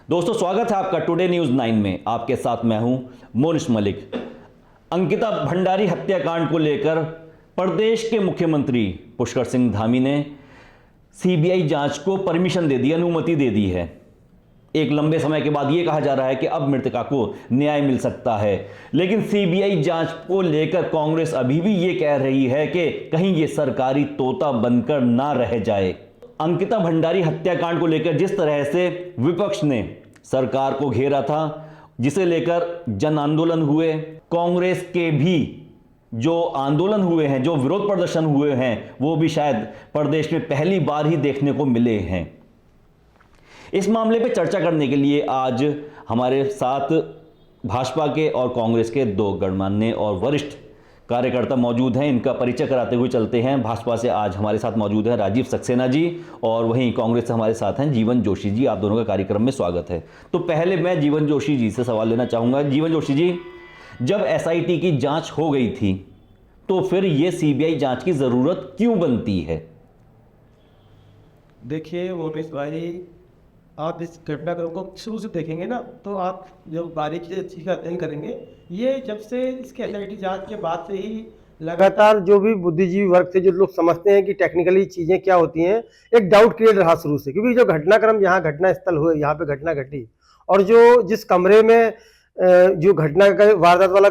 दोस्तों, स्वागत है आपका टुडे न्यूज़ 9 में। आपके साथ मैं हूं मोनिश मलिक। अंकिता भंडारी हत्याकांड को लेकर प्रदेश के मुख्यमंत्री पुष्कर सिंह धामी ने सीबीआई जांच को परमिशन दे दी, अनुमति दे दी है। एक लंबे समय के बाद यह कहा जा रहा है कि अब मृतका को न्याय मिल सकता है, लेकिन सीबीआई जांच को लेकर कांग्रेस अभी भी यह कह रही है कि कहीं यह सरकारी तोता बनकर ना रह जाए। अंकिता भंडारी हत्याकांड को लेकर जिस तरह से विपक्ष ने सरकार को घेरा था, जिसे लेकर जन आंदोलन हुए, कांग्रेस के भी जो आंदोलन हुए हैं, जो विरोध प्रदर्शन हुए हैं, वो भी शायद प्रदेश में पहली बार ही देखने को मिले हैं। इस मामले पे चर्चा करने के लिए आज हमारे साथ भाजपा के और कांग्रेस के दो गणमान्य और वरिष्ठ कार्यकर्ता मौजूद हैं। इनका परिचय कराते हुए चलते हैं। भाजपा से आज हमारे साथ मौजूद हैं राजीव सक्सेना जी, और वहीं कांग्रेस से हमारे साथ हैं जीवन जोशी जी। आप दोनों का कार्यक्रम में स्वागत है। तो पहले मैं जीवन जोशी जी से सवाल लेना चाहूँगा। जीवन जोशी जी, जब एसआईटी की जांच हो गई थी तो फिर ये सीबीआई जांच की ज़रूरत क्यों बनती है? देखिए मोनिश भाई, आप इस घटनाक्रम को शुरू से देखेंगे ना तो आप जब बारीकी से चीज़ का अध्ययन करेंगे, ये जब से इसके एसआईटी जांच के बाद से ही लगातार जो भी बुद्धिजीवी वर्ग से जो लोग समझते हैं कि टेक्निकली चीज़ें क्या होती हैं, एक डाउट क्रिएट रहा शुरू से। क्योंकि जो घटनाक्रम यहाँ घटना स्थल हुए, यहाँ पे घटना घटी, और जो जिस कमरे में जो घटना का वारदात वाला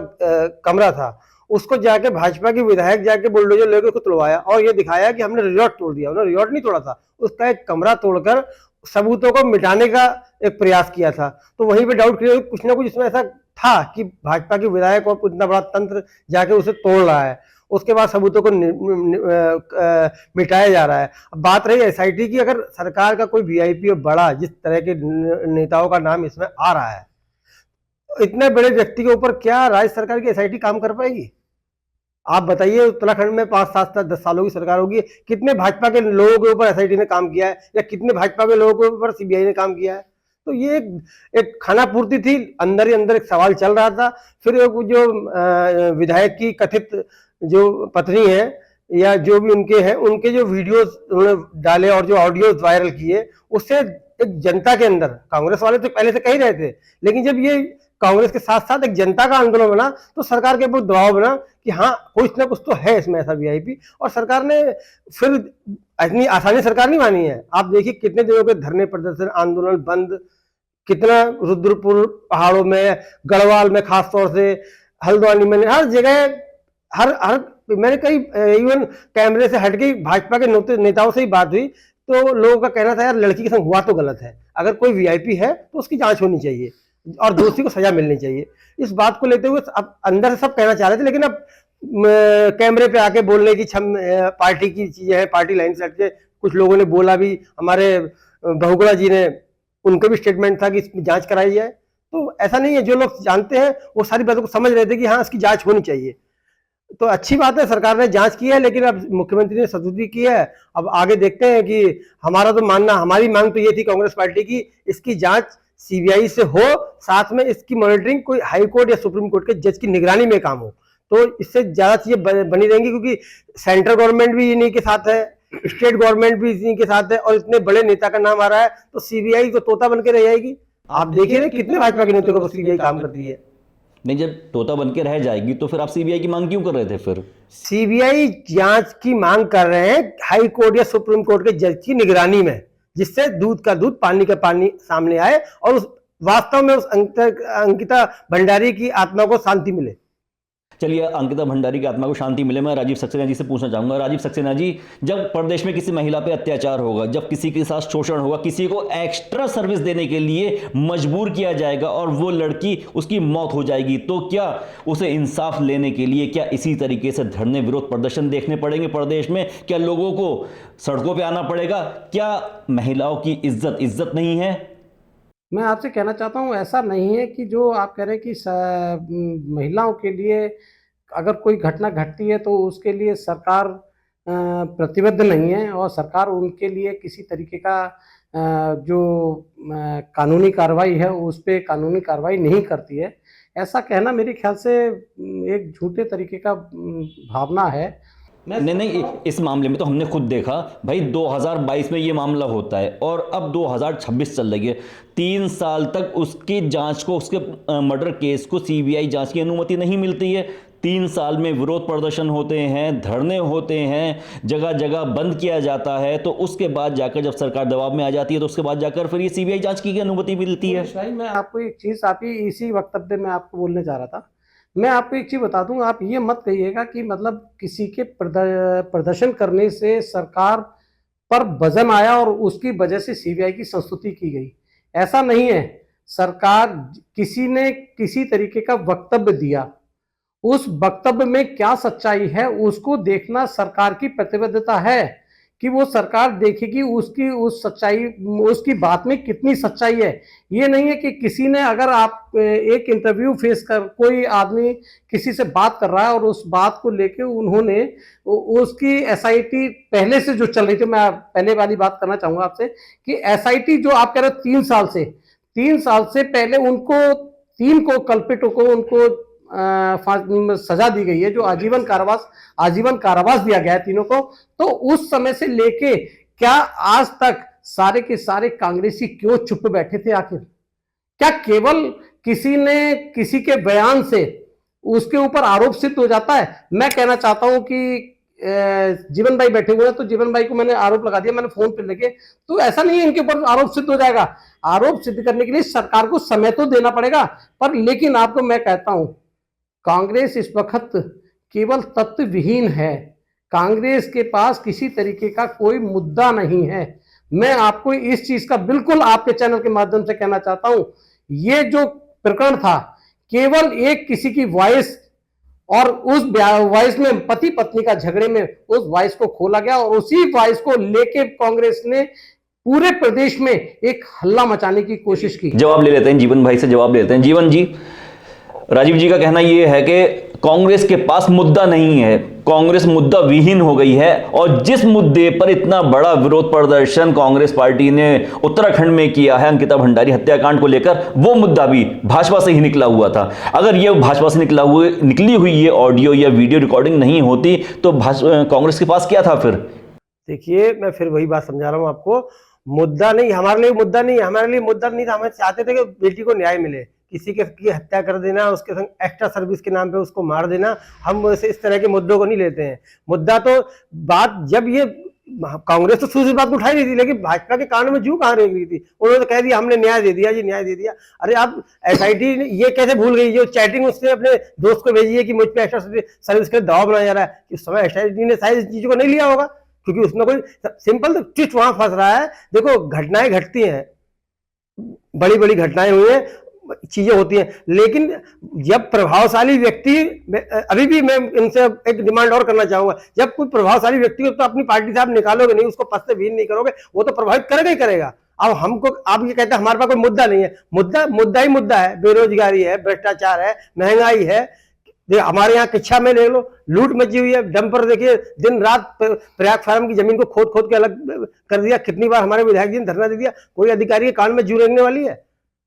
कमरा था, उसको जाके भाजपा के विधायक जाके बुलडोजर लेकर उसको तोड़वाया और ये दिखाया कि हमने रिजॉर्ट तोड़ दिया। उन्होंने रिजॉर्ट नहीं तोड़ा था, उसका एक कमरा तोड़कर सबूतों को मिटाने का एक प्रयास किया था। तो वहीं पे डाउट क्रिएट, कुछ ना कुछ इसमें ऐसा था कि भाजपा के विधायक और इतना बड़ा तंत्र जाके उसे तोड़ रहा है, उसके बाद सबूतों को मिटाया जा रहा है। अब बात रही एसआईटी की, अगर सरकार का कोई वीआईपी और बड़ा जिस तरह के नेताओं का नाम इसमें आ रहा है, इतने बड़े व्यक्ति के ऊपर क्या राज्य सरकार की एसआईटी काम कर पाएगी? आप बताइए, उत्तराखंड में 5-7-10 सालों की सरकार होगी, कितने भाजपा के लोगों के ऊपर एसआईटी ने काम किया है, या कितने भाजपा के लोगों के ऊपर सीबीआई ने काम किया है? तो ये एक खाना पूर्ति थी, अंदर ही अंदर एक सवाल चल रहा था। फिर जो विधायक की कथित जो पत्नी है या जो भी उनके हैं, उनके जो वीडियोस उन्होंने डाले और जो ऑडियोज वायरल किए, उससे एक जनता के अंदर, कांग्रेस वाले तो पहले से कह ही रहे थे, लेकिन जब ये कांग्रेस के साथ साथ एक जनता का आंदोलन बना तो सरकार के ऊपर दबाव बना कि हाँ, कुछ ना कुछ तो है इसमें ऐसा वीआईपी। और सरकार ने फिर इतनी आसानी सरकार नहीं मानी है। आप देखिए कितने दिनों के धरने प्रदर्शन, आंदोलन बंद, कितना रुद्रपुर पहाड़ों में, गढ़वाल में, खासतौर से हल्द्वानी में, हर जगह, हर मैंने कई इवन कैमरे से हटके भाजपा के नेताओं से ही बात हुई तो लोगों का कहना था यार, लड़की के संग हुआ तो गलत है, अगर कोई वीआईपी है तो उसकी जांच होनी चाहिए और दोषी को सजा मिलनी चाहिए। इस बात को लेते हुए अब अंदर से सब कहना चाह रहे थे, लेकिन अब कैमरे पे आके बोलने की पार्टी की चीजें हैं, पार्टी लाइन से हटके कुछ लोगों ने बोला भी, हमारे बहुगुणा जी ने, उनके भी स्टेटमेंट था कि इसकी जांच कराई जाए। तो ऐसा नहीं है, जो लोग जानते हैं वो सारी बातों को समझ रहे थे कि हाँ, इसकी जांच होनी चाहिए। तो अच्छी बात है, सरकार ने जांच की है, लेकिन अब मुख्यमंत्री ने सदुपयोग की है। अब आगे देखते हैं कि हमारा तो मानना, हमारी मांग तो ये थी कांग्रेस पार्टी की, इसकी जांच सीबीआई से हो, साथ में इसकी मॉनिटरिंग कोई हाई कोर्ट या सुप्रीम कोर्ट के जज की निगरानी में काम हो, तो इससे ज्यादा चीजें बनी रहेंगी। क्योंकि सेंट्रल गवर्नमेंट भी इन्हीं के साथ है, स्टेट गवर्नमेंट भी इन्हीं के साथ है, और इतने बड़े नेता का नाम आ रहा है, तो सीबीआई तो तोता बन के रह जाएगी। आप देखिए ना कितने भाजपा के नेताओं को सीबीआई काम करती है। नहीं, जब तोता बन के रह जाएगी तो फिर आप सीबीआई की मांग क्यों कर रहे थे? फिर सीबीआई जांच की मांग कर रहे हैं हाई कोर्ट या सुप्रीम कोर्ट के जज की निगरानी में, जिससे दूध का दूध, पानी का पानी सामने आए और उस वास्तव में उस अंकिता भंडारी की आत्मा को शांति मिले। चलिए, अंकिता भंडारी की आत्मा को शांति मिले। मैं राजीव सक्सेना जी से पूछना चाहूंगा। राजीव सक्सेना जी, जब प्रदेश में किसी महिला पे अत्याचार होगा, जब किसी के साथ शोषण होगा, किसी को एक्स्ट्रा सर्विस देने के लिए मजबूर किया जाएगा और वो लड़की, उसकी मौत हो जाएगी, तो क्या उसे इंसाफ लेने के लिए क्या इसी तरीके से धरने, विरोध प्रदर्शन देखने पड़ेंगे प्रदेश में? क्या लोगों को सड़कों पर आना पड़ेगा? क्या महिलाओं की इज्जत नहीं है? मैं आपसे कहना चाहता हूँ, ऐसा नहीं है कि जो आप कह रहे हैं कि महिलाओं के लिए अगर कोई घटना घटती है तो उसके लिए सरकार प्रतिबद्ध नहीं है, और सरकार उनके लिए किसी तरीके का जो कानूनी कार्रवाई है उस पर कानूनी कार्रवाई नहीं करती है। ऐसा कहना मेरे ख्याल से एक झूठे तरीके का भावना है। नहीं नहीं, इस मामले में तो हमने खुद देखा भाई, 2022 में ये मामला होता है और अब 2026 चल रही है। 3 साल तक उसकी जांच को, उसके मर्डर केस को सीबीआई जांच की अनुमति नहीं मिलती है। 3 साल में विरोध प्रदर्शन होते हैं, धरने होते हैं, जगह जगह बंद किया जाता है, तो उसके बाद जाकर जब सरकार दबाव में आ जाती है तो उसके बाद जाकर फिर ये सीबीआई जांच की अनुमति मिलती है। भाई मैं आपको एक चीज, आप ही इसी वक्तव्य में आपको बोलने जा रहा था। मैं आपको एक चीज बता दूं, आप ये मत कहिएगा कि मतलब किसी के प्रदर्शन करने से सरकार पर वजन आया और उसकी वजह से सीबीआई की संस्तुति की गई। ऐसा नहीं है। सरकार, किसी ने किसी तरीके का वक्तव्य दिया, उस वक्तव्य में क्या सच्चाई है उसको देखना सरकार की प्रतिबद्धता है कि वो सरकार देखेगी उसकी उस सच्चाई, उसकी बात में कितनी सच्चाई है। ये नहीं है कि किसी ने, अगर आप एक इंटरव्यू फेस कर, कोई आदमी किसी से बात कर रहा है और उस बात को लेके उन्होंने उसकी एसआईटी पहले से जो चल रही थी, मैं पहले वाली बात करना चाहूंगा आपसे कि एसआईटी जो आप कह रहे हो 3 साल से पहले उनको, 3 को कल्पितों को उनको सजा दी गई है, जो आजीवन कारावास दिया गया है तीनों को। तो उस समय से लेके क्या आज तक सारे के सारे कांग्रेसी क्यों चुप बैठे थे आखिर? क्या केवल किसी ने किसी के बयान से उसके ऊपर आरोप सिद्ध हो जाता है? मैं कहना चाहता हूं कि जीवन भाई बैठे हुए हैं, तो जीवन भाई को मैंने आरोप लगा दिया, मैंने फोन पे लेके, तो ऐसा नहीं है इनके ऊपर आरोप सिद्ध हो जाएगा। आरोप सिद्ध करने के लिए सरकार को समय तो देना पड़ेगा। पर लेकिन आपको मैं कहता हूं, कांग्रेस इस वक्त केवल तत्व विहीन है। कांग्रेस के पास किसी तरीके का कोई मुद्दा नहीं है। मैं आपको इस चीज का बिल्कुल आपके चैनल के माध्यम से कहना चाहता हूं, ये जो प्रकरण था केवल एक किसी की वॉइस, और उस वॉइस में पति पत्नी का झगड़े में उस वॉइस को खोला गया और उसी वॉइस को लेके कांग्रेस ने पूरे प्रदेश में एक हल्ला मचाने की कोशिश की। जवाब ले लेते हैं जीवन भाई से, जवाब ले लेते हैं। जीवन जी, राजीव जी का कहना यह है कि कांग्रेस के पास मुद्दा नहीं है, कांग्रेस मुद्दा विहीन हो गई है, और जिस मुद्दे पर इतना बड़ा विरोध प्रदर्शन कांग्रेस पार्टी ने उत्तराखंड में किया है अंकिता भंडारी हत्याकांड को लेकर, वो मुद्दा भी भाजपा से ही निकला हुआ था। अगर ये भाजपा से निकली हुई ये ऑडियो या वीडियो रिकॉर्डिंग नहीं होती तो कांग्रेस के पास क्या था फिर? देखिए, मैं फिर वही बात समझा रहा हूँ आपको। मुद्दा नहीं, हमारे लिए मुद्दा नहीं, हमारे लिए मुद्दा नहीं था। हम चाहते थे कि बेटी को न्याय मिले। किसी की हत्या कर देना, उसके संग एक्स्ट्रा सर्विस के नाम पे उसको मार देना, हम वैसे इस तरह के मुद्दों को नहीं लेते हैं। मुद्दा तो बात, जब ये कांग्रेस तो शुरू से बात उठाई नहीं थी, लेकिन भाजपा के कान में जू कहाँ रेंग रही थी। उन्होंने तो कह दिया हमने न्याय दे दिया, जी न्याय दे दिया। अरे आप एसआईटी ये कैसे भूल गई? जो चैटिंग उसने अपने दोस्त को भेजी है कि मुझ पर एक्स्ट्रा सर्विस के दबाव बनाया जा रहा है, उस समय एसआईटी ने शायद चीजों को नहीं लिया होगा, क्योंकि उसमें कोई सिंपल तो ट्विस्ट वहां फंस रहा है। देखो, घटनाएं घटती हैं, बड़ी बड़ी घटनाएं हुई हैं, चीजें होती हैं, लेकिन जब प्रभावशाली व्यक्ति, अभी भी मैं इनसे एक डिमांड और करना चाहूंगा, जब कोई प्रभावशाली व्यक्ति को तो अपनी पार्टी से आप निकालोगे नहीं, उसको पद से विहीन नहीं करोगे, वो तो प्रभावित करेगा ही करेगा। अब हमको, आप ये कहते हैं हमारे पास कोई मुद्दा नहीं है, मुद्दा ही मुद्दा है। बेरोजगारी है, भ्रष्टाचार है, महंगाई है। हमारे यहाँ किच्छा में देख लो, लूट मची हुई है। डंपर देखिए, दिन रात प्रयाग फार्म की जमीन को खोद खोद के अलग कर दिया। कितनी बार हमारे विधायक जी ने धरना दे दिया, कोई अधिकारी के कान में जू रेंगने वाली है?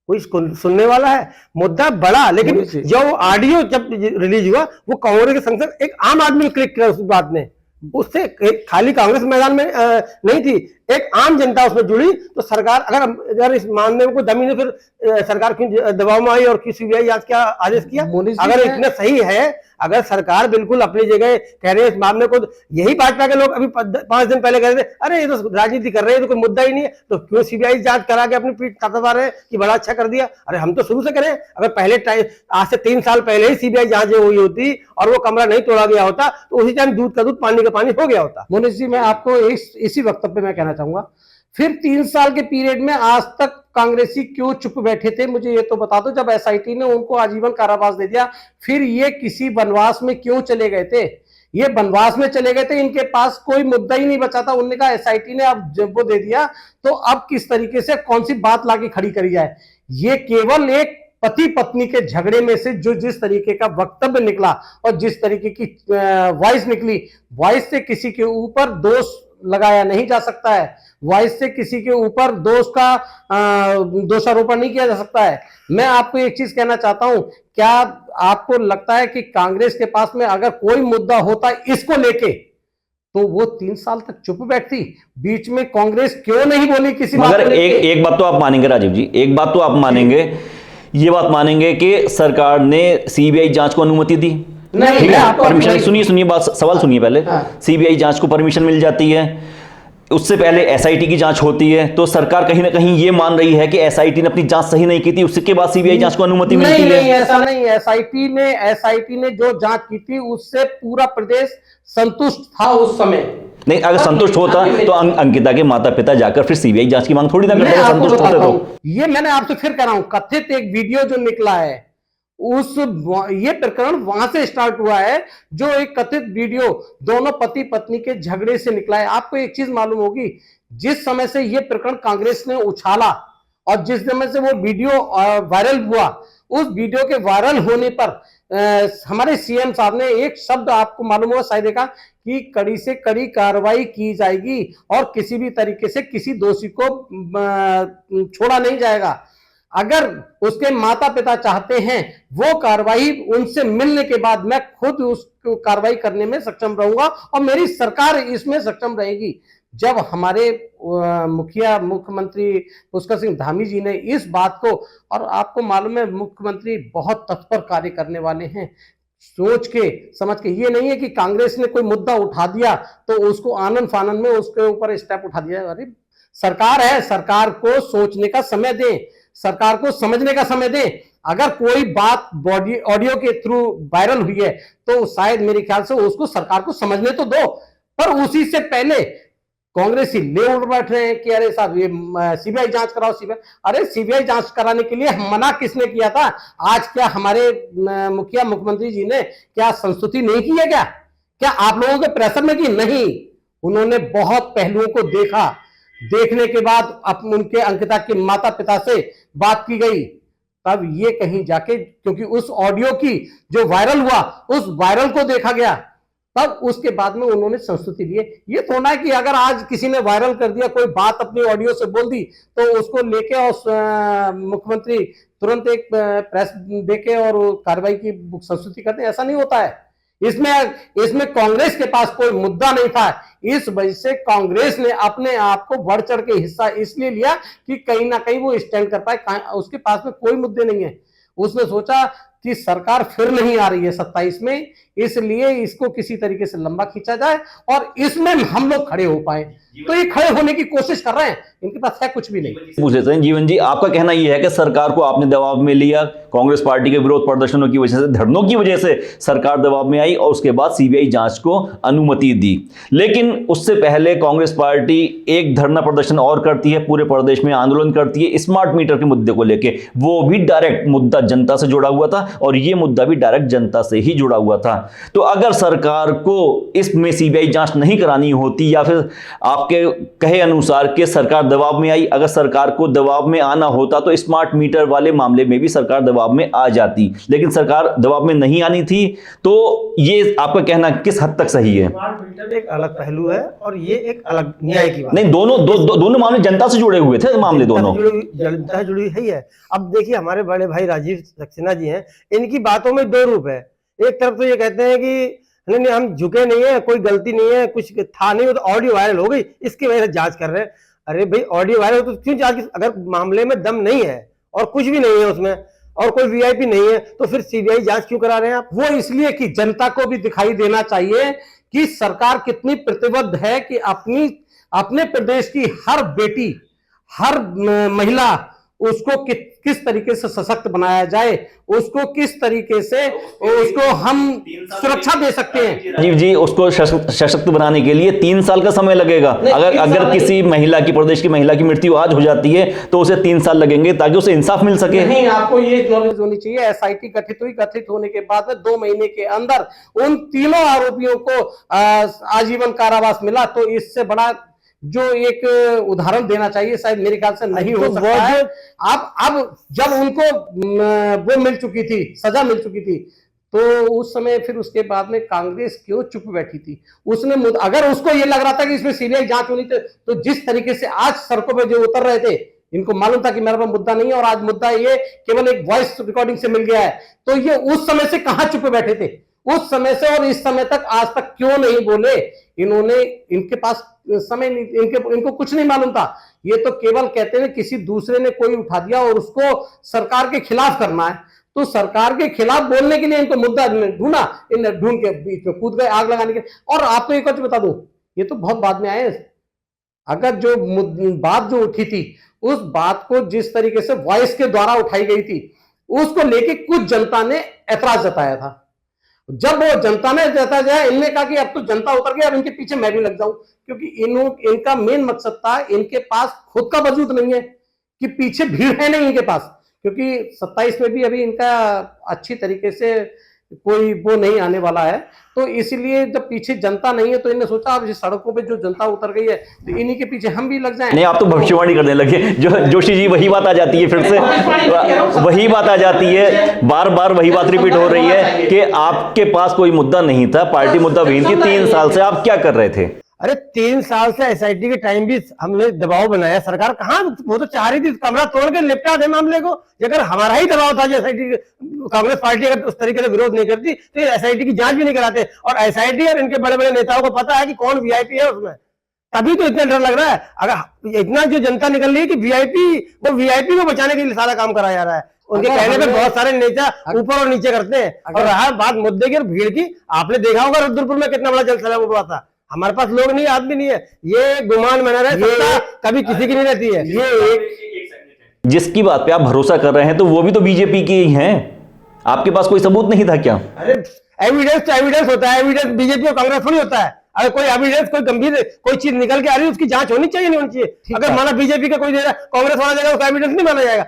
कोई सुनने वाला है? मुद्दा बड़ा, लेकिन जो ऑडियो जब रिलीज हुआ, वो कांग्रेस के संसद एक आम आदमी ने क्लिक किया उस बात ने। उससे खाली कांग्रेस मैदान में नहीं थी, एक आम जनता उसमें जुड़ी। तो सरकार अगर इस मामले में कोई दमी ने, फिर सरकार क्यों दबाव में आई और क्यों सीबीआई जांच का आदेश किया? अगर इतना सही है, अगर सरकार बिल्कुल अपनी जगह कह रहे हैं इस मामले को, यही भाजपा के लोग अभी 5 दिन पहले कह रहे थे अरे ये तो राजनीति कर रहे हैं, तो कोई मुद्दा ही नहीं है, तो क्यों सीबीआई जांच करा के अपनी पीठ थपथपा रहे हैं कि बड़ा अच्छा कर दिया? अरे हम तो शुरू से करें, अगर पहले आज से 3 साल पहले ही सीबीआई जांच हुई होती और वो कमरा नहीं तोड़ा गया होता, तो उसी टाइम दूध का दूध पानी का पानी हो गया होता। मोनिश जी, मैं आपको इसी वक्तव्य में कहना चाहूंगा, फिर 3 साल के पीरियड में आज तक कांग्रेसी क्यों चुप बैठे थे, मुझे ये तो बता दो। जब एसआईटी ने उनको आजीवन कारावास दे दिया, फिर ये किसी वनवास में क्यों चले गए थे? ये वनवास में चले गए थे, इनके पास कोई मुद्दा ही नहीं बचा था। उन्होंने कहा एसआईटी ने अब जब वो दे दिया, तो अब किस तरीके से कौन सी बात लाके खड़ी करी जाए? ये केवल एक पति पत्नी के झगड़े में से जो जिस तरीके का वक्तव्य निकला और जिस तरीके की वॉइस निकली, वॉइस से किसी के ऊपर दोष लगाया नहीं जा सकता है। वॉइस से किसी के ऊपर दोषारोपण नहीं किया जा सकता है। मैं आपको एक चीज कहना चाहता हूं, क्या आपको लगता है कि कांग्रेस के पास में अगर कोई मुद्दा होता इसको लेके, तो वो 3 साल तक चुप बैठती, बीच में कांग्रेस क्यों नहीं बोली किसी बात मगर को लेके? एक बात तो आप मानेंगे राजीव जी, एक बात तो आप मानेंगे, ये बात मानेंगे कि सरकार ने सीबीआई जांच को अनुमति दी। नहीं, ठीक मैं है, आपको परमिशन, नहीं- सुनिए बात, सवाल सुनिए पहले। हाँ। सीबीआई जांच को परमिशन मिल जाती है, उससे पहले एसआईटी की जांच होती है, तो सरकार कहीं ना कहीं ये मान रही है कि एसआईटी ने अपनी जांच सही नहीं की थी, उसके बाद सीबीआई जांच को अनुमति मिलती नहीं, है। ऐसा नहीं। एसआईटी ने जो जांच की थी उससे पूरा प्रदेश संतुष्ट था उस समय। नहीं, अगर संतुष्ट होता तो अंकिता के माता पिता जाकर फिर सीबीआई जांच की मांग थोड़ी ना मैं करते, आपको संतुष्ट बताता होते हूं, तो। ये मैंने आपसे फिर कह रहा हूं, कथित एक वीडियो जो निकला है उस ये प्रकरण वहां से स्टार्ट हुआ है, जो एक कथित वीडियो दोनों पति पत्नी के झगड़े से निकला है। आपको एक चीज मालूम होगी, जिस समय से ये प्रकरण कांग्रेस ने उछाला और जिस समय से वो वीडियो वायरल हुआ, उस वीडियो के वायरल होने पर हमारे सीएम साहब ने एक शब्द, आपको मालूम होगा शायद, देखा कि कड़ी से कड़ी कार्रवाई की जाएगी और किसी भी तरीके से किसी दोषी को छोड़ा नहीं जाएगा। अगर उसके माता पिता चाहते हैं वो कार्रवाई मुझसे मिलने के बाद मैं खुद उस कार्रवाई करने में सक्षम रहूंगा और मेरी सरकार इसमें सक्षम रहेगी। जब हमारे मुख्यमंत्री पुष्कर सिंह धामी जी ने इस बात को, और आपको मालूम है मुख्यमंत्री बहुत तत्पर कार्य करने वाले हैं, सोच के समझ के, ये नहीं है कि कांग्रेस ने कोई मुद्दा उठा दिया तो उसको आनंद फानंद में उसके ऊपर स्टेप उठा दिया। अरे सरकार है, सरकार को सोचने का समय दें, सरकार को समझने का समय दें। अगर कोई बात ऑडियो के थ्रू वायरल हुई है तो शायद मेरे ख्याल से उसको सरकार को समझने तो दो, पर उसी से पहले कांग्रेस ही ले उड़ बैठ रहे हैं कि अरे साहब ये सीबीआई जांच कराओ, सीबीआई। अरे सीबीआई जांच कराने के लिए मना किसने किया था? आज क्या हमारे मुख्यमंत्री जी ने क्या संस्तुति नहीं की है? क्या आप लोगों के प्रेशर में की? नहीं, उन्होंने बहुत पहलुओं को देखा, देखने के बाद उनके अंकिता के माता पिता से बात की गई, तब ये कहीं जाके, क्योंकि उस ऑडियो की जो वायरल हुआ उस वायरल को देखा गया, तब उसके बाद में उन्होंने संस्तुति ली। ये थोड़ा है कि अगर आज किसी ने वायरल कर दिया, कोई बात अपनी ऑडियो से बोल दी तो उसको लेके और मुख्यमंत्री तुरंत एक प्रेस देके और कार्रवाई की संस्तुति करते हैं, ऐसा नहीं होता है। इसमें कांग्रेस के पास कोई मुद्दा नहीं था, इस वजह से कांग्रेस ने अपने आप को बढ़ चढ़ के हिस्सा इसलिए लिया कि कहीं ना कहीं वो स्टैंड कर पाए। उसके पास में कोई मुद्दे नहीं है। उसने सोचा कि सरकार फिर नहीं आ रही है 27 में, इसलिए इसको किसी तरीके से लंबा खींचा जाए और इसमें हम लोग खड़े हो पाए। तो ये खड़े होने की कोशिश कर रहे हैं, इनके पास है कुछ भी नहीं। पूछ लेते हैं जीवन जी, आपका कहना यह है कि सरकार को आपने दबाव में लिया, कांग्रेस पार्टी के विरोध प्रदर्शनों की वजह से, धरनों की वजह से सरकार दबाव में आई और उसके बाद सीबीआई जांच को अनुमति दी। लेकिन उससे पहले कांग्रेस पार्टी एक धरना प्रदर्शन और करती है, पूरे प्रदेश में आंदोलन करती है स्मार्ट मीटर के मुद्दे को लेकर। वो भी डायरेक्ट मुद्दा जनता से जुड़ा हुआ था और ये मुद्दा भी डायरेक्ट जनता से ही जुड़ा हुआ था। तो अगर सरकार को इसमें सीबीआई जांच नहीं करानी होती, या फिर आपके कहे अनुसार कि सरकार दबाव में आई, अगर सरकार को दबाव में आना होता तो स्मार्ट मीटर वाले मामले में भी सरकार दबाव में आ जाती, लेकिन सरकार दबाव में नहीं आनी थी। तो ये आपका कहना किस हद तक सही है? स्मार्ट मीटर एक अलग पहलू है और ये एक अलग न्याय की बात नहीं, दोनों मामले जनता से जुड़े हुए थे, मामले दोनों जनता जुड़ी ही है। अब देखिए हमारे बड़े भाई राजीव सक्सेना जी हैं, इनकी बातों में दो रूप है। एक तरफ तो ये कहते हैं कि नहीं हम झुके नहीं है, कोई गलती नहीं है, कुछ था नहीं, वो तो ऑडियो वायरल हो गई इसकी वजह से जांच कर रहे हैं। अरे भाई ऑडियो वायरल तो क्यों जांच? अगर मामले में दम नहीं है और कुछ भी नहीं है उसमें और कोई वीआईपी नहीं है तो फिर सीबीआई जांच क्यों करा रहे हैं आप? वो इसलिए कि जनता को भी दिखाई देना चाहिए कि सरकार कितनी प्रतिबद्ध है कि अपने प्रदेश की हर बेटी, हर महिला, उसको किस तरीके से सशक्त बनाया जाए, उसको किस तरीके से उसको हम सुरक्षा दे सकते हैं। राजीव जी, उसको सशक्त बनाने के लिए 3 साल का समय लगेगा। अगर किसी महिला की, प्रदेश की महिला की मृत्यु आज हो जाती है तो उसे 3 साल लगेंगे ताकि उसे इंसाफ मिल सके। नहीं, आपको ये नॉलेज होनी चाहिए, एसआईटी गठित हुई, गठित होने के बाद में 2 महीने के अंदर उन तीनों आरोपियों को आजीवन कारावास मिला। तो इससे बड़ा जो एक उदाहरण देना चाहिए शायद मेरे ख्याल से नहीं हो सकता है। अब जब उनको वो मिल चुकी थी, सजा मिल चुकी थी, तो उस समय फिर उसके बाद में कांग्रेस क्यों चुप बैठी थी? उसने, अगर उसको ये लग रहा था कि इसमें सीबीआई जांच होनी थी, तो जिस तरीके से आज सड़कों पे जो उतर रहे थे, इनको मालूम था कि मेरे पास मुद्दा नहीं है और आज मुद्दा ये केवल एक वॉइस रिकॉर्डिंग से मिल गया है, तो ये उस समय से कहां चुप बैठे थे? उस समय से और इस समय तक आज तक क्यों नहीं बोले? इन्होंने, इनके पास समय नहीं, इनको कुछ नहीं मालूम था। ये तो केवल कहते हैं किसी दूसरे ने कोई उठा दिया और उसको सरकार के खिलाफ करना है, तो सरकार के खिलाफ बोलने के लिए इनको मुद्दा ढूंढा, इन ढूंढ के बीच में कूद गए आग लगाने के। और आपको एक बात बता दूं, ये तो बहुत बाद में आए। अगर जो बात जो उठी थी, उस बात को जिस तरीके से वॉइस के द्वारा उठाई गई थी, उसको लेके कुछ जनता ने ऐतराज जताया था। जब वो जनता ने जताया, इनने कहा कि अब तो जनता उतर गई, अब इनके पीछे मैं भी लग जाऊं, क्योंकि इनका मेन मकसद था, इनके पास खुद का वजूद नहीं है कि पीछे भीड़ है नहीं इनके पास, क्योंकि 27 में भी अभी इनका अच्छी तरीके से कोई वो नहीं आने वाला है। तो इसलिए जब पीछे जनता नहीं है तो इन्होंने सोचा अब इस सड़कों पे जो जनता उतर गई है तो इन्हीं के पीछे हम भी लग जाएं। नहीं, आप तो भविष्यवाणी करने लगे जो जोशी जी, वही बात आ जाती है फिर से, वही बात आ जाती है, बार बार वही बात रिपीट हो रही है कि आपके पास कोई मुद्दा नहीं था, पार्टी मुद्दा विहीन थी। 3 साल से आप क्या कर रहे थे? अरे 3 साल से एसआईटी के टाइम भी हमने दबाव बनाया, सरकार कहाँ, वो तो चाह रही थी कमरा तोड़ के निपटा दे मामले को। अगर हमारा ही दबाव था, एसआईटी, कांग्रेस पार्टी अगर उस तरीके से विरोध नहीं करती तो एसआईटी की जांच भी नहीं कराते। और एसआईटी और इनके बड़े बड़े नेताओं को पता है कि कौन वीआईपी है उसमें, तभी तो इतना डर लग रहा है। अगर इतना जो जनता निकल रही है कि वीआईपी, वो वीआईपी को बचाने के लिए सारा काम कराया जा रहा है। उनके कहने पे बहुत सारे नेता ऊपर और नीचे करते हैं। और रहा बात मुद्दे की और भीड़ की, आपने देखा होगा रुद्रपुर में कितना बड़ा जलसला हुआ था। हमारे पास लोग नहीं, आदमी नहीं है, ये गुमान बना रहे, सत्ता कभी किसी की नहीं रहती है। ये जिसकी बात पे आप भरोसा कर रहे हैं तो वो भी तो बीजेपी के ही हैं, आपके पास कोई सबूत नहीं था क्या? अरे एविडेंस तो एविडेंस होता है, एविडेंस बीजेपी और कांग्रेस थोड़ी होता है। अगर कोई एविडेंस, कोई गंभीर कोई चीज निकल के आ रही है, उसकी जांच होनी चाहिए, नहीं होनी चाहिए। अगर माना बीजेपी का कोई दे रहा, कांग्रेस वाला देगा, उसका एविडेंस नहीं माना जाएगा।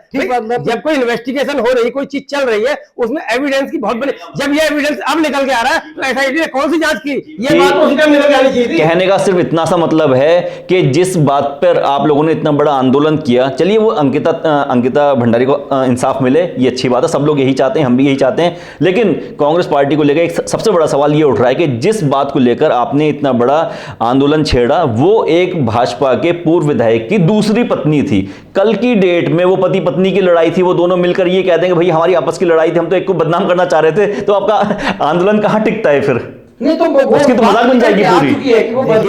जब कोई इन्वेस्टिगेशन हो रही, कोई चीज चल रही है, उसमें एविडेंस की बहुत बड़ी, जब ये एविडेंस अब निकल के आ रहा है तो एसआईटी ने कौन सी जांच की? ये बात उसी टाइम निकल के आनी चाहिए थी। कहने का सिर्फ इतना सा मतलब है कि जिस बात पर आप लोगों ने इतना बड़ा आंदोलन किया, चलिए वो अंकिता भंडारी को इंसाफ मिले, ये अच्छी बात है, सब लोग यही चाहते हैं, हम भी यही चाहते हैं। लेकिन कांग्रेस पार्टी को लेकर एक सबसे बड़ा सवाल ये उठ रहा है कि जिस बात को लेकर आपने इतना बड़ा आंदोलन छेड़ा, वो एक भाजपा के पूर्व विधायक की दूसरी पत्नी थी। कल की डेट में वो पति पत्नी की लड़ाई थी, वो दोनों मिलकर ये कहते हैं कि भाई हमारी आपस की लड़ाई थी, हम तो एक को बदनाम करना चाह रहे थे। तो आपका आंदोलन कहां टिकता है फिर? नहीं तो उसकी तो मजाक बन जाएगी पूरी।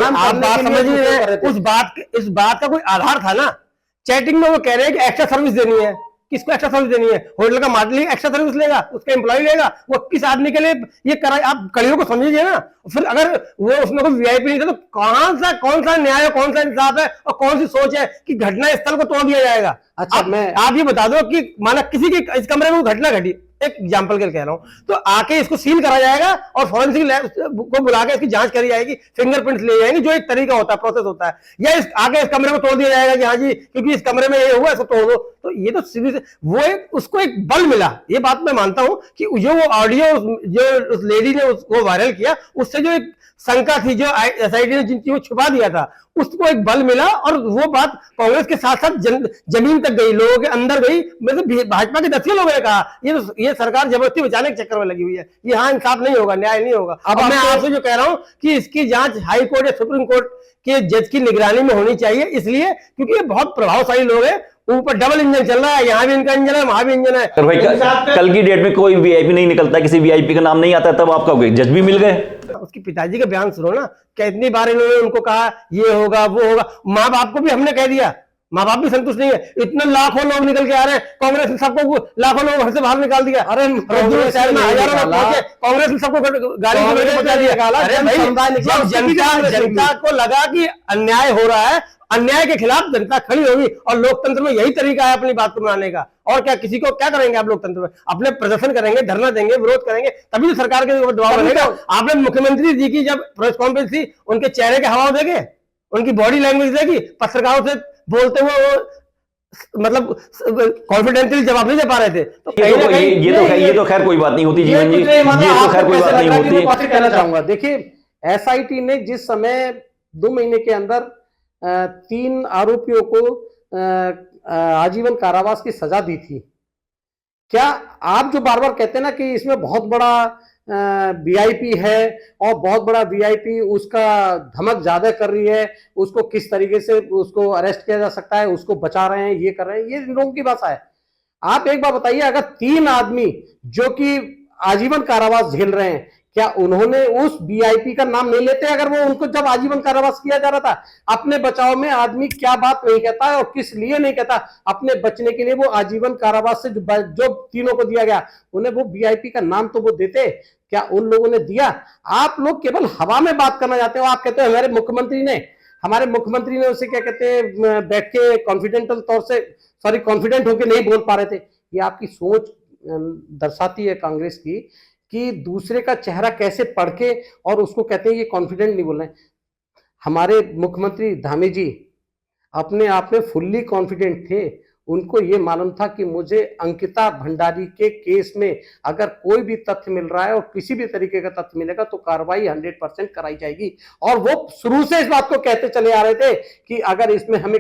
आप बात समझ नहीं रहे, इस बात का कोई आधार था ना। चैटिंग में वो कह रहे हैं कि एक्स्ट्रा सर्विस देनी है। किसको एक्स्ट्रा सर्विस देनी है? होटल का मालिक एक्स्ट्रा सर्विस लेगा, उसका एम्प्लॉय लेगा, वो किस आदमी के लिए ये करा? आप कड़ियों को समझिए ना। फिर अगर वो उसमें कोई वीआईपी नहीं था तो कौन सा न्याय है, कौन सा इंसाफ है और कौन सी सोच है कि घटना स्थल को तोड़ दिया जाएगा? अच्छा, आप ये बता दो कि माना किसी की इस कमरे में घटना घटी, एक एग्जांपल के लिए कह रहा हूं, तो आके इसको सील करा जाएगा और फॉरेंसिक लैब को बुला के इसकी जांच करी जाएगी, फिंगरप्रिंट्स ले जाएंगे, जो एक तरीका होता है, प्रोसेस होता है। या आगे इस कमरे को तोड़ दिया जाएगा कि हाँ जी क्योंकि इस कमरे में ये हुआ, इसको तोड़ दो। तो ये तो सीधी से वो उसको एक बल मिला। ये बात मैं मानता हूं कि जो वो ऑडियो जो उस लेडी ने उसको वायरल किया, उससे जो एक शंका थी, जो एसआईटी ने जिन चीजों को छुपा दिया था, उसको एक बल मिला और वो बात कांग्रेस के साथ साथ जमीन तक गई, लोगों के अंदर गई। मतलब भाजपा के 10 लोगों ने कहा ये सरकार जबरदस्ती बचाने के चक्कर में लगी हुई है, ये हाँ इंसाफ नहीं होगा, न्याय नहीं होगा। अब मैं आपसे जो कह रहा हूं कि इसकी जांच हाई कोर्ट या सुप्रीम कोर्ट के जज की निगरानी में होनी चाहिए, इसलिए क्योंकि ये बहुत प्रभावशाली लोग हैं। ऊपर डबल इंजन चल रहा है, यहाँ भी इनका इंजन है, वहां भी इंजन है। भाई कल की डेट में कोई वीआईपी नहीं निकलता, किसी वीआईपी का नाम नहीं आता, तब आपका जज भी मिल गए। उसके पिताजी का बयान सुनो ना, कितनी बार इन्होंने उनको कहा ये होगा वो होगा। माँ बाप को भी हमने कह दिया, माँ बाप भी संतुष्ट नहीं है। इतने लाखों लोग निकल के आ रहे हैं, कांग्रेस ने सबको लाखों लोग घर से बाहर निकाल दिया। अरे शहर में हजारों लोग पहुंचे, कांग्रेस ने सबको गाड़ी से पहुंचा दिया। जनता को लगा कि अन्याय हो रहा है, अन्याय के खिलाफ जनता खड़ी होगी और लोकतंत्र में यही तरीका है अपनी बात को मनाने का। और क्या, किसी को क्या करेंगे आप लोकतंत्र में? अपने प्रदर्शन करेंगे, धरना देंगे, विरोध करेंगे, तभी तो सरकार के ऊपर दबाव बनेगा। आपने मुख्यमंत्री जी की जब प्रेस कॉन्फ्रेंस थी, उनके चेहरे के हाव देखे, उनकी बॉडी लैंग्वेज देखी, पत्रकारों से बोलते हुए वो मतलब कॉन्फिडेंशियली जवाब नहीं दे पा रहे थे। तो ये तो खैर कोई बात नहीं होती जीवन जी, ये तो खैर कोई बात नहीं होती। कहना चाहूंगा, देखिए एसआईटी ने जिस समय 2 महीने के अंदर 3 आरोपियों को आजीवन कारावास की सजा दी थी, क्या आप जो बार बार कहते हैं ना कि इसमें बहुत बड़ा वीआईपी है और बहुत बड़ा वीआईपी उसका धमक ज्यादा कर रही है, उसको किस तरीके से उसको अरेस्ट किया जा सकता है, उसको बचा रहे हैं, ये कर रहे हैं, ये इन लोगों की भाषा है। आप एक बार बताइए, अगर 3 आदमी जो कि आजीवन कारावास झेल रहे हैं, क्या उन्होंने उस वीआईपी का नाम नहीं लेते? अगर वो उनको जब आजीवन कारावास किया जा रहा था, अपने बचाव में आदमी क्या बात नहीं कहता है और किस लिए नहीं कहता, अपने बचने के लिए वो आजीवन कारावास से जो तीनों को दिया गया, उन्हें वो वीआईपी का नाम तो वो देते, क्या उन लोगों ने दिया? आप लोग केवल हवा में बात करना चाहते हो। आप कहते हो हमारे मुख्यमंत्री ने उसे क्या कहते हैं, बैठ के कॉन्फिडेंटल तौर से कॉन्फिडेंट होकर नहीं बोल पा रहे थे। ये आपकी सोच दर्शाती है कांग्रेस की, कि दूसरे का चेहरा कैसे पढ़ के और उसको कहते हैं ये कॉन्फिडेंट नहीं बोल रहे हैं। हमारे मुख्यमंत्री धामी जी अपने आप में फुल्ली कॉन्फिडेंट थे। उनको ये मालूम था कि मुझे अंकिता भंडारी के केस में अगर कोई भी तथ्य मिल रहा है और किसी भी तरीके का तथ्य मिलेगा तो कार्रवाई 100% कराई जाएगी। और वो शुरू से इस बात को कहते चले आ रहे थे कि अगर इसमें हमें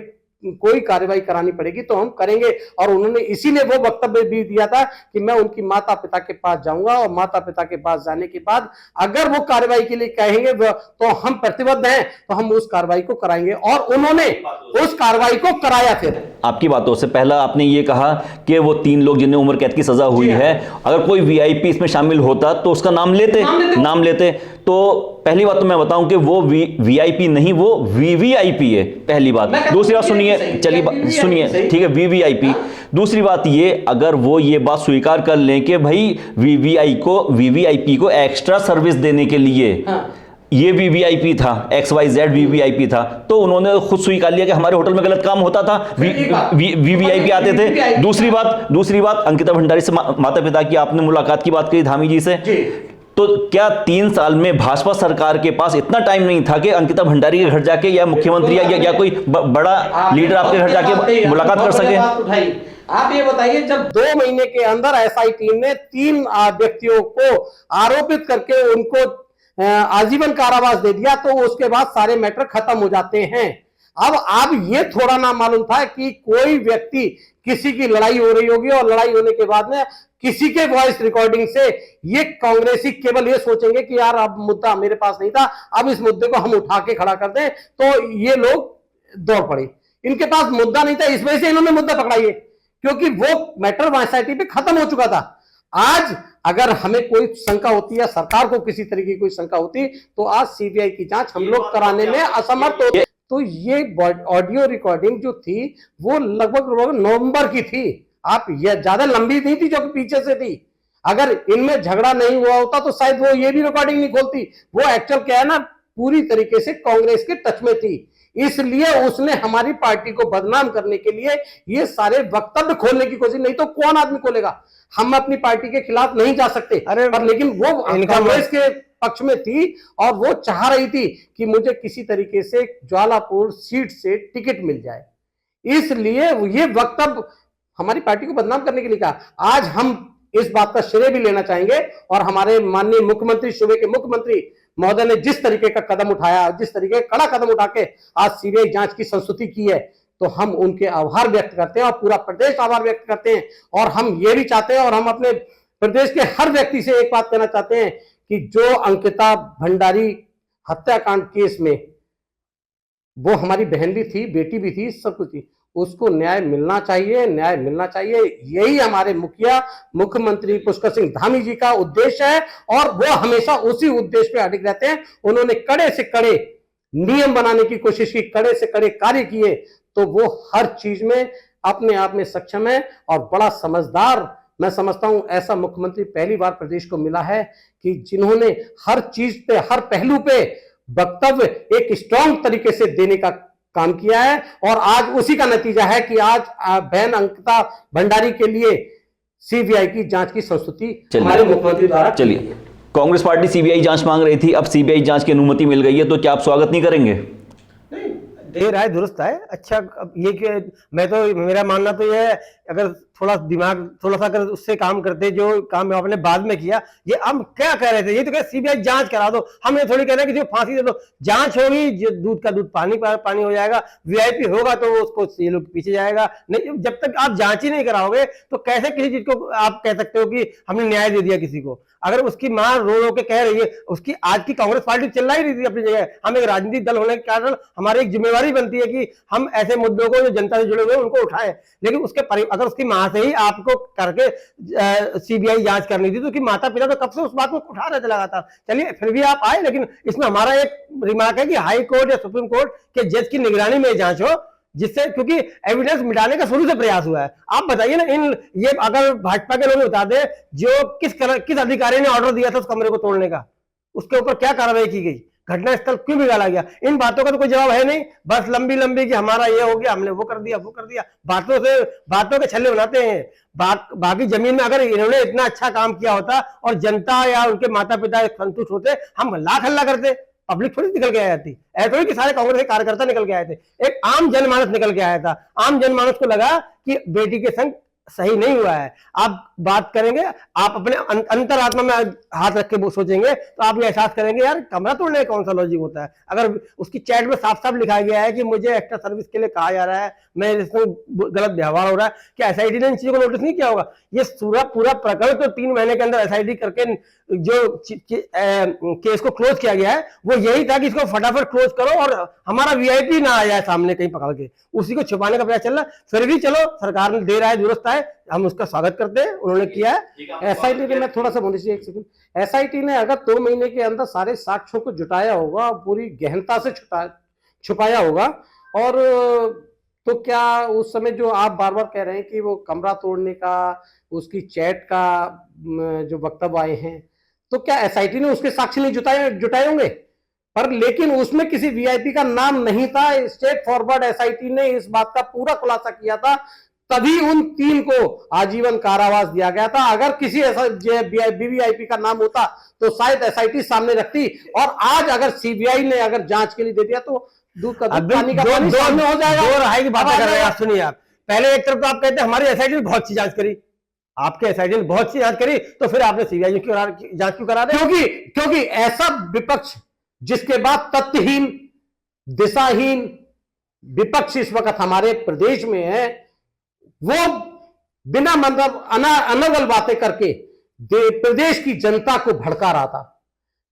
कोई कार्रवाई करानी पड़ेगी तो हम करेंगे। और उन्होंने इसीलिए वो वक्तव्य भी दिया था कि मैं उनकी माता पिता के पास जाऊंगा और माता पिता के पास जाने के बाद अगर वो कार्रवाई के लिए कहेंगे तो हम प्रतिबद्ध हैं, तो हम उस कार्रवाई को कराएंगे। और उन्होंने उस कार्रवाई को कराया। फिर आपकी बातों से पहला आपने ये कहा कि वो 3 लोग जिन्हें उम्र कैद की सजा हुई है, अगर कोई वीआईपी इसमें शामिल होता तो उसका नाम लेते। तो पहली बात तो मैं बताऊं कि वो वीआईपी नहीं, वो वीवीआईपी है, पहली बात। दूसरी बात सुनिए, चलिए सुनिए, ठीक है, वीवीआईपी। दूसरी बात ये, अगर वो ये बात स्वीकार कर लें कि भाई वीवीआईपी को एक्स्ट्रा सर्विस देने के लिए ये वीवीआईपी था, XYZ वीवीआईपी था, तो उन्होंने खुद स्वीकार लिया कि हमारे होटल में गलत काम होता था, वीवीआईपी आते थे। दूसरी बात अंकिता भंडारी से माता पिता की आपने मुलाकात की बात कही धामी जी से, तो क्या 3 साल में भाजपा सरकार के पास इतना टाइम नहीं था कि अंकिता भंडारी के घर जाके या मुख्यमंत्री या कोई बड़ा लीडर आपके घर जाके मुलाकात कर सके? आप ये बताइए, जब 2 महीने के अंदर एसआई टीम ने 3 व्यक्तियों को आरोपित करके उनको आजीवन कारावास दे दिया, तो उसके बाद सारे मैटर खत्म हो जाते हैं। अब ये थोड़ा ना मालूम था कि कोई व्यक्ति, किसी की लड़ाई हो रही होगी और लड़ाई होने के बाद में किसी के वॉइस रिकॉर्डिंग से ये कांग्रेसी केवल ये सोचेंगे कि यार अब मुद्दा मेरे पास नहीं था, अब इस मुद्दे को हम उठा के खड़ा कर दें, तो ये लोग दौड़ पड़े। इनके पास मुद्दा नहीं था, इस वजह से इन्होंने मुद्दा पकड़ा ये, क्योंकि वो मैटर एसआईटी पे खत्म हो चुका था। आज अगर हमें कोई शंका होती या सरकार को किसी तरीके की कोई शंका होती तो आज सीबीआई की जांच हम लोग कराने में असमर्थ होते। तो ये ऑडियो रिकॉर्डिंग जो थी वो लगभग नवंबर की थी। आप ये ज्यादा लंबी नहीं थी जो कि पीछे से थी। अगर इनमें झगड़ा नहीं हुआ होता तो शायद वो ये भी रिकॉर्डिंग नहीं खोलती। वो एक्चुअल क्या है ना, पूरी तरीके से कांग्रेस के टच में थी, इसलिए उसने हमारी पार्टी को बदनाम करने के लिए ये सारे वक्तव्य खोलने की कोशिश। नहीं तो कौन आदमी खोलेगा? हम अपनी पार्टी के खिलाफ नहीं जा सकते, पर लेकिन वो कांग्रेस के पक्ष में थी और वो चाह रही थी कि मुझे किसी तरीके से ज्वालापुर सीट से टिकट मिल जाए, इसलिए ये वक्तव्य हमारी पार्टी को बदनाम करने के लिए कहा। आज हम इस बात का श्रेय भी लेना चाहेंगे और हमारे माननीय मुख्यमंत्री, सूबे के मुख्यमंत्री महोदय ने जिस तरीके का कदम उठाया, जिस तरीके का कड़ा कदम उठा के आज सीबीआई जांच की संस्तुति की है, तो हम उनके आभार व्यक्त करते हैं और पूरा प्रदेश आभार व्यक्त करते हैं। और हम ये भी चाहते हैं और हम अपने प्रदेश के हर व्यक्ति से एक बात कहना चाहते हैं कि जो अंकिता भंडारी हत्याकांड केस में, वो हमारी बहन भी थी, बेटी भी थी, सब कुछ थी, उसको न्याय मिलना चाहिए, न्याय मिलना चाहिए। यही हमारे मुख्यमंत्री पुष्कर सिंह धामी जी का उद्देश्य है और वो हमेशा उसी उद्देश्य पे अडिग रहते हैं। उन्होंने कड़े से कड़े नियम बनाने की कोशिश की, कड़े से कड़े कार्य किए, तो वो हर चीज में अपने आप में सक्षम है और बड़ा समझदार, मैं समझता हूं ऐसा मुख्यमंत्री पहली बार प्रदेश को मिला है कि जिन्होंने हर चीज पे, हर पहलू पे वक्तव्य एक स्ट्रॉन्ग तरीके से देने का काम किया है। और आज उसी का नतीजा है कि आज बहन अंकिता भंडारी के लिए सीबीआई की जांच की संस्तुति हमारे मुख्यमंत्री द्वारा। चलिए, कांग्रेस पार्टी सीबीआई जांच मांग रही थी, अब सीबीआई जांच की अनुमति मिल गई है, तो क्या आप स्वागत नहीं करेंगे? देर आए दुरुस्त आए। अच्छा, अब ये कि मैं तो, मेरा मानना तो ये है, अगर थोड़ा दिमाग थोड़ा सा अगर उससे काम करते, जो काम आपने बाद में किया, ये हम क्या कह रहे थे, ये तो कह सीबीआई जांच करा दो। हम ये थोड़ी कह रहे हैं कि जो फांसी दे दो, जांच होगी, जो दूध का दूध पानी हो जाएगा, वीआईपी होगा तो उसको ये लोग पीछे जाएगा। नहीं, जब तक आप जांच ही नहीं कराओगे तो कैसे किसी चीज को आप कह सकते हो कि हमने न्याय दे दिया किसी को? अगर उसकी मां रो रो के कह रही है, उसकी आज की कांग्रेस पार्टी चिल्ला ही रही थी अपनी जगह। हम एक राजनीतिक दल होने के कारण हमारी एक जिम्मेवारी बनती है कि हम ऐसे मुद्दों को जो जनता से जुड़े हुए हैं उनको उठाएं, लेकिन उसके अगर उसकी मां वहां से ही आपको करके सीबीआई जांच करनी थी। तो कि माता पिता तो कब से उस बात को उठा रहे थे लगातार। चलिए फिर भी आप आए, लेकिन इसमें हमारा एक रिमार्क है कि हाई कोर्ट या सुप्रीम कोर्ट के जज की निगरानी में जांच हो, जिससे, क्योंकि एविडेंस मिटाने का शुरू से प्रयास हुआ है। आप बताइए ना, ये अगर भाजपा के लोग बता दें जो किस अधिकारी ने ऑर्डर दिया था उस कमरे को तोड़ने का, उसके ऊपर क्या कार्रवाई की गई, घटना स्थल क्यों बिगाड़ा गया, इन बातों का तो कोई जवाब है नहीं। बस लंबी लंबी कि हमारा ये हो गया, हमने वो कर दिया, वो कर दिया, बातों के छल्ले बनाते हैं। बाकी जमीन में अगर इन्होंने इतना अच्छा काम किया होता और जनता या उनके माता पिता संतुष्ट होते, हम लाख हल्ला करते, पब्लिक थोड़ी निकल के आ जाती। ऐसा थोड़ी कि सारे कांग्रेस के कार्यकर्ता निकल के आए थे, एक आम जनमानस निकल के आया था। आम जनमानस को लगा कि बेटी के संग सही नहीं हुआ है। आप बात करेंगे, आप अपने अंतरात्मा में हाथ रख के वो सोचेंगे तो आप ये एहसास करेंगे यार कमरा तोड़ने का कौन सा लॉजिक होता है। अगर उसकी चैट में साफ साफ लिखा गया है कि मुझे एक्स्ट्रा सर्विस के लिए कहा जा रहा है, मैं इसमें गलत व्यवहार हो रहा है, क्या एसआईटी ने इन चीजों को नोटिस नहीं किया होगा? ये पूरा प्रकरण तो 3 महीने के अंदर एसआईटी करके जो केस को क्लोज किया गया है वो यही था कि इसको फटाफट क्लोज करो और हमारा वीआईपी ना आ जाए सामने कहीं पकड़ के, उसी को छुपाने का प्रयास चल रहा है। फिर भी चलो, सरकार ने दे रहा है, दुरुस्त है, हम उसका स्वागत करते हैं, उन्होंने किया है। एसआईटी ने, मैं थोड़ा सा बोल एक सेकंड, एसआईटी ने अगर 2 महीने के अंदर सारे साक्ष्यों को जुटाया होगा, पूरी गहनता से छुपाया होगा, और तो क्या उस समय जो आप बार बार कह रहे हैं कि वो कमरा तोड़ने का, उसकी चैट का जो वक्तव्य आए हैं, तो क्या एसआईटी ने उसके साक्ष्य नहीं जुटाए होंगे? पर लेकिन उसमें किसी वीआईपी का नाम नहीं था। स्टेट फॉरवर्ड एसआईटी ने इस बात का पूरा खुलासा किया था, तभी उन 3 को आजीवन कारावास दिया गया था। अगर किसी ऐसा वीवीआईपी का नाम होता तो शायद एसआईटी सामने रखती, और आज अगर सीबीआई ने अगर जांच के लिए दे दिया तो दूध का दूध, पानी का पानी सामने हो जाएगा। दो रहाई की बातें कर रहे हैं आप, सुनिए। आप पहले एक तरफ तो आप कहते हैं हमारी एसआईटी ने बहुत सी जांच करी, आपके एसआईटी ने बहुत सी जांच करी, तो फिर आपने सीबीआई की जांच क्यों करा रहे? क्योंकि ऐसा विपक्ष जिसके बाद तथ्यहीन, दिशाहीन विपक्ष इस वक्त हमारे प्रदेश में है, वो बिना मतलब अनर्गल बातें करके प्रदेश की जनता को भड़का रहा था।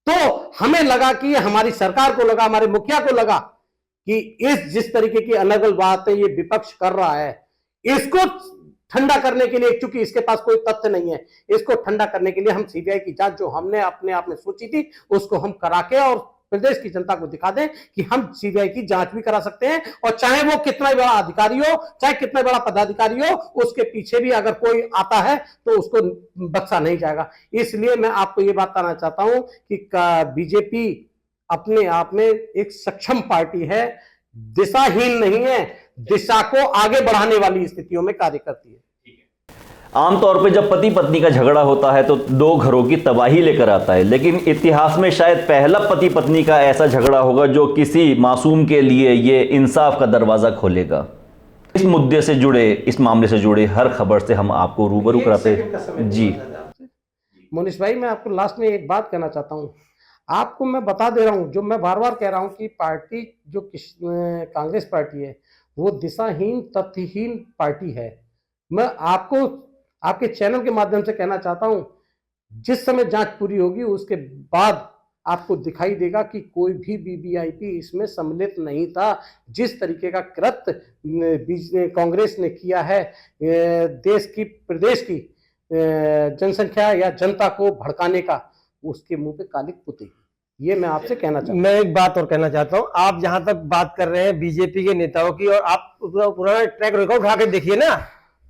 तो हमें लगा कि हमारी सरकार को लगा, हमारे मुखिया को लगा कि जिस तरीके की अनर्गल बातें ये विपक्ष कर रहा है, इसको ठंडा करने के लिए, चूंकि इसके पास कोई तथ्य नहीं है, इसको ठंडा करने के लिए हम सीबीआई की जांच जो हमने अपने आप में सोची थी उसको हम करा के और प्रदेश की जनता को दिखा दें कि हम सीबीआई की जांच भी करा सकते हैं, और चाहे वो कितना बड़ा अधिकारी हो, चाहे कितना बड़ा पदाधिकारी हो, उसके पीछे भी अगर कोई आता है तो उसको बख्शा नहीं जाएगा। इसलिए मैं आपको ये बात बताना चाहता हूं कि बीजेपी अपने आप में एक सक्षम पार्टी है, दिशाहीन नहीं है, दिशा को आगे बढ़ाने वाली स्थितियों में कार्य करती है। आमतौर पे जब पति पत्नी का झगड़ा होता है तो 2 घरों की तबाही लेकर आता है, लेकिन इतिहास में शायद पहला पति पत्नी का ऐसा झगड़ा होगा जो किसी मासूम के लिए ये इंसाफ का दरवाजा खोलेगा। इस मुद्दे से जुड़े, इस मामले से जुड़े हर खबर से हम आपको रूबरू कराते हैं। जी मोनिश भाई, मैं आपको लास्ट में एक बात कहना चाहता हूँ। आपको मैं बता दे रहा हूँ, जो मैं बार बार कह रहा हूँ कि पार्टी जो कांग्रेस पार्टी है वो दिशाहीन, तथ्यहीन पार्टी है। मैं आपको आपके चैनल के माध्यम से कहना चाहता हूं, जिस समय जांच पूरी होगी उसके बाद आपको दिखाई देगा कि कोई भी वीवीआईपी इसमें सम्मिलित नहीं था। जिस तरीके का कृत्य कांग्रेस ने किया है देश की, प्रदेश की जनसंख्या या जनता को भड़काने का, उसके मुंह पे कालिक पुती। ये मैं आपसे कहना चाहता हूं। मैं एक बात और कहना चाहता हूं, आप जहां तक बात कर रहे हैं बीजेपी के नेताओं की, और आप पुराना ट्रैक रिकॉर्ड उठा के देखिए ना,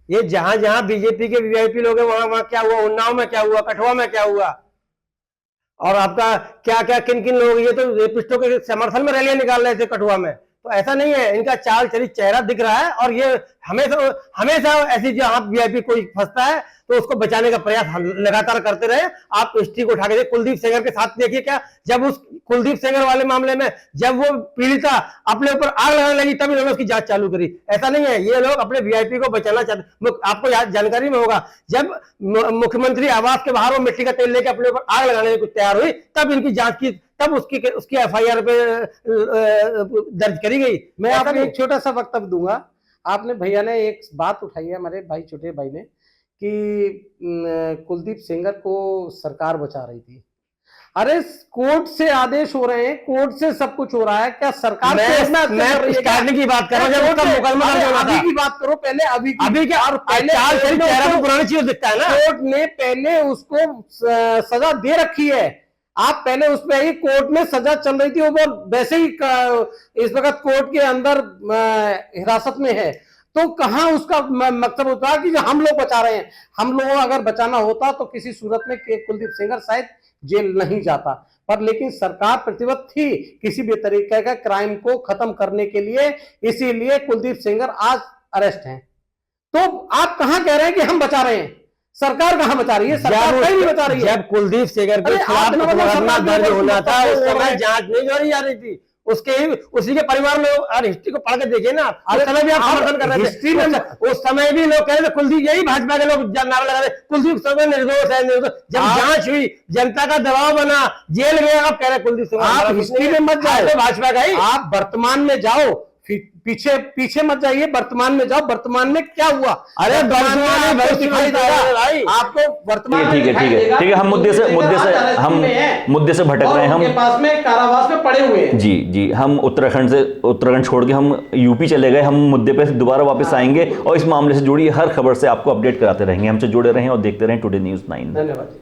ये जहां जहां बीजेपी के वीआईपी लोग हैं वहां क्या हुआ, उन्नाव में क्या हुआ, कठुआ में क्या हुआ, और आपका क्या क्या किन किन लोग, ये तो रेपिस्टों के समर्थन में रैलियां निकाल रहे थे कठुआ में। तो ऐसा नहीं है, इनका चाल चरित चेहरा दिख रहा है, और ये हमेशा ऐसी जहां वीआईपी कोई फंसता है तो उसको बचाने का प्रयास लगातार करते रहे। आप हिस्ट्री को उठा के कुलदीप सेंगर के साथ देखिए, क्या जब उस कुलदीप सेंगर वाले मामले में जब वो पीड़िता अपने ऊपर आग लगाने लगी तब इन्होंने उसकी जांच चालू करी। ऐसा नहीं है, ये लोग अपने वीआईपी को बचाना चाहते। आपको जानकारी में होगा, जब मुख्यमंत्री आवास के बाहर वो मिट्टी का तेल लेके अपने ऊपर आग लगाने को तैयार हुई तब इनकी जांच की, तब उसकी एफआईआर पे दर्ज करी गई। मैं आपको एक छोटा सा वक्तव्य दूंगा। आपने भैया ने एक बात उठाई है, हमारे भाई छोटे भाई ने, कि कुलदीप सेंगर को सरकार बचा रही थी। अरे कोर्ट से आदेश हो रहे हैं, कोर्ट से सब कुछ हो रहा है, क्या सरकार मैं स्टार्टिंग की बात कर रहा हूं, जब उसका मुकदमा दर्ज होना था। अभी की बात करो, पहले अभी क्या और पहले चेहरा तो पुरानी चीज दिखता है ना। कोर्ट ने पहले उसको सजा दे रखी है। आप पहले उस पे आई, कोर्ट में सजा चल रही थी, वो वैसे ही इस वक्त कोर्ट के अंदर हिरासत में है। तो कहां उसका मकसद होता है कि हम लोग बचा रहे हैं। हम लोगों को अगर बचाना होता तो किसी सूरत में कुलदीप सेंगर शायद जेल नहीं जाता, पर लेकिन सरकार प्रतिबद्ध थी किसी भी तरीके का क्राइम को खत्म करने के लिए, इसीलिए कुलदीप सेंगर आज अरेस्ट हैं। तो आप कहां कह रहे हैं कि हम बचा रहे हैं? सरकार कहां बचा रही है? सरकार कहीं नहीं बचा रही है। जब कुलदीप सेंगर के खिलाफ मुकदमा दर्ज होना था, उस समय जांच नहीं हो जा रही थी। उसी के परिवार में हिस्ट्री को पढ़ के देखिए ना, उस समय भी आप समर्थन कर रहे थे। उस समय भी लोग कह रहे थे कुलदीप, यही भाजपा के लोग नारा लगा रहे कुलदीप समय निर्दोष है, निर्दोष। जब जांच हुई, जनता का दबाव बना, जेल गए, आप कह रहे कुलदीप सिंह। आप हिस्ट्री में मत जाओ, भाजपा का ही आप वर्तमान में जाओ, पीछे पीछे मत जाइए, वर्तमान में जाओ। वर्तमान में क्या हुआ? अरे वर्तमान में भाई आपको वर्तमान ठीक है, हम मुद्दे से भटक रहे हैं। हम उनके पास में कारावास में पड़े हुए हैं। जी, हम उत्तराखंड छोड़ के हम यूपी चले गए। हम मुद्दे पे दोबारा वापस आएंगे और इस मामले से जुड़ी हर खबर से आपको अपडेट कराते रहेंगे। हमसे जुड़े रहें और देखते रहें टुडे न्यूज़ 9। धन्यवाद।